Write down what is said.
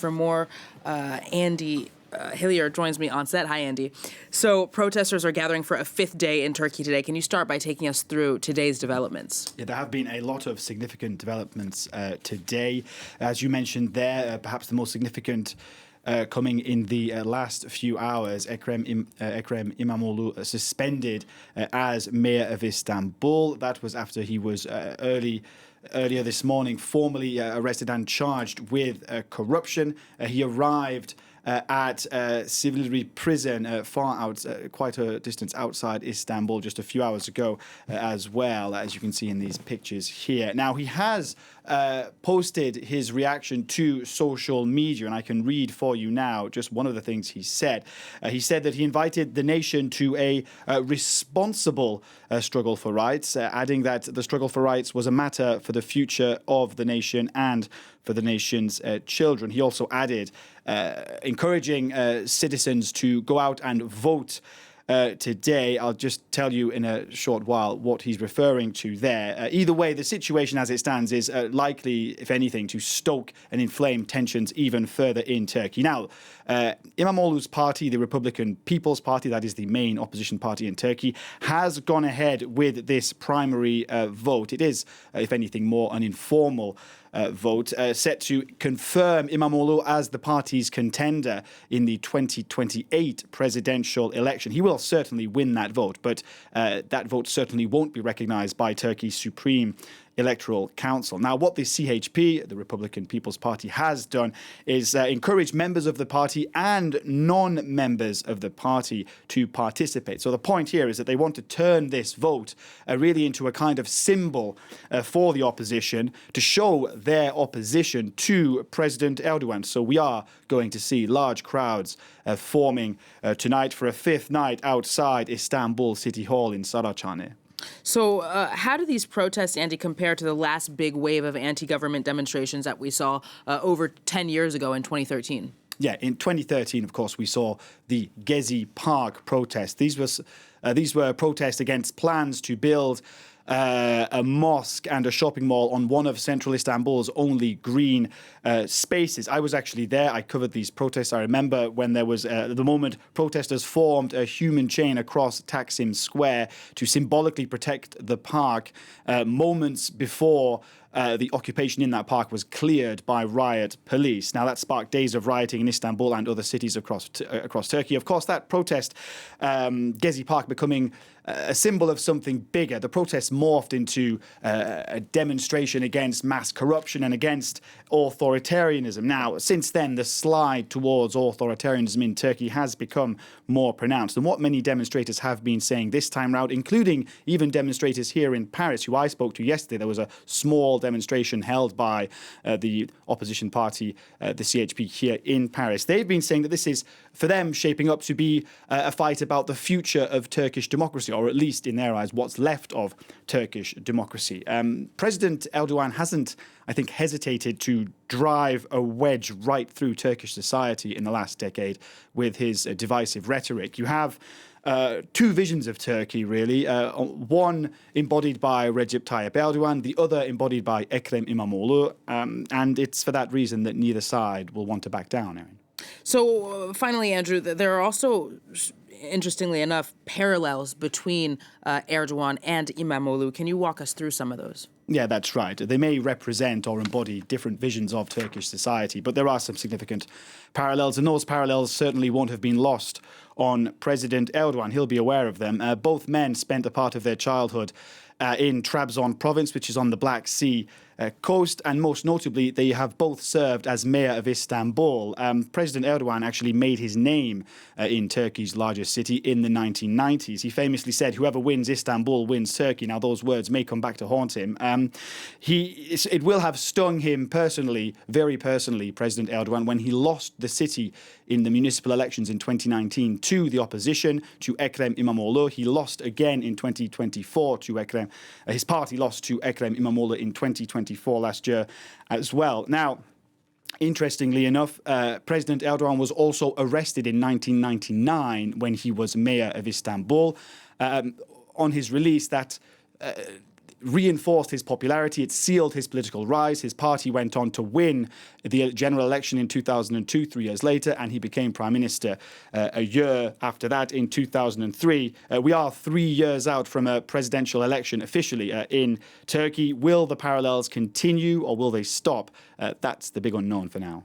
for more. Andy Hilliar joins me on set. Hi, Andy. So protesters are gathering for a fifth day in Turkey today. Can you start by taking us through today's developments? Yeah, there have been a lot of significant developments today. As you mentioned there, perhaps the most significant coming in the last few hours, Ekrem Imamoglu suspended as mayor of Istanbul. That was after he was earlier this morning formally arrested and charged with corruption. He arrived at Silivri prison far out, quite a distance outside Istanbul just a few hours ago as well, as you can see in these pictures here. Now, he has posted his reaction to social media, and I can read for you now just one of the things he said. He said that he invited the nation to a responsible struggle for rights, adding that the struggle for rights was a matter for the future of the nation and for the nation's children. He also added, encouraging citizens to go out and vote today. I'll just tell you in a short while what he's referring to there. Either way, the situation as it stands is likely, if anything, to stoke and inflame tensions even further in Turkey. Now, Imamoglu's party, the Republican People's Party, that is the main opposition party in Turkey, has gone ahead with this primary vote. It is, if anything, more an informal vote, set to confirm Imamoglu as the party's contender in the 2028 presidential election. He will certainly win that vote, but that vote certainly won't be recognized by Turkey's Supreme Electoral Council. Now, what the CHP, the Republican People's Party, has done is encourage members of the party and non-members of the party to participate. So the point here is that they want to turn this vote really into a kind of symbol for the opposition to show their opposition to President Erdogan. So we are going to see large crowds forming tonight for a fifth night outside Istanbul City Hall in Saraçhane. So how do these protests, Andy, compare to the last big wave of anti-government demonstrations that we saw over 10 years ago in 2013? Yeah, in 2013, of course, we saw the Gezi Park protests. These were protests against plans to build a mosque and a shopping mall on one of central Istanbul's only green spaces. I was actually there. I covered these protests. I remember when there was, at the moment, protesters formed a human chain across Taksim Square to symbolically protect the park moments before the occupation in that park was cleared by riot police. Now, that sparked days of rioting in Istanbul and other cities across Turkey. Of course, that protest, Gezi Park becoming a symbol of something bigger. The protests morphed into a demonstration against mass corruption and against authoritarianism. Now, since then, the slide towards authoritarianism in Turkey has become more pronounced. And what many demonstrators have been saying this time round, including even demonstrators here in Paris, who I spoke to yesterday, there was a small demonstration held by the opposition party, the CHP, here in Paris. They've been saying that this is, for them, shaping up to be a fight about the future of Turkish democracy, or at least, in their eyes, what's left of Turkish democracy. President Erdogan hasn't, I think, hesitated to drive a wedge right through Turkish society in the last decade with his divisive rhetoric. You have two visions of Turkey, really. One embodied by Recep Tayyip Erdogan, the other embodied by Ekrem Imamoglu. And it's for that reason that neither side will want to back down, Erin. So finally, Andrew, there are also, interestingly enough, parallels between Erdogan and Imamoglu. Can you walk us through some of those? Yeah, that's right. They may represent or embody different visions of Turkish society, but there are some significant parallels, and those parallels certainly won't have been lost on President Erdogan. He'll be aware of them. Both men spent a part of their childhood in Trabzon province, which is on the Black Sea coast, and most notably, they have both served as mayor of Istanbul. President Erdogan actually made his name in Turkey's largest city in the 1990s. He famously said, "Whoever wins Istanbul wins Turkey." Now, those words may come back to haunt him. It will have stung him personally, very personally, President Erdogan, when he lost the city in the municipal elections in 2019 to the opposition, to Ekrem Imamoglu. He lost again in 2024 to Ekrem. His party lost to Ekrem Imamoglu in 2024 last year as well. Now, interestingly enough, President Erdogan was also arrested in 1999 when he was mayor of Istanbul. On his release, that reinforced his popularity. It sealed his political rise. His party went on to win the general election in 2002, 3 years later, and he became prime minister a year after that in 2003. We are 3 years out from a presidential election officially in Turkey. Will the parallels continue or will they stop? That's the big unknown for now.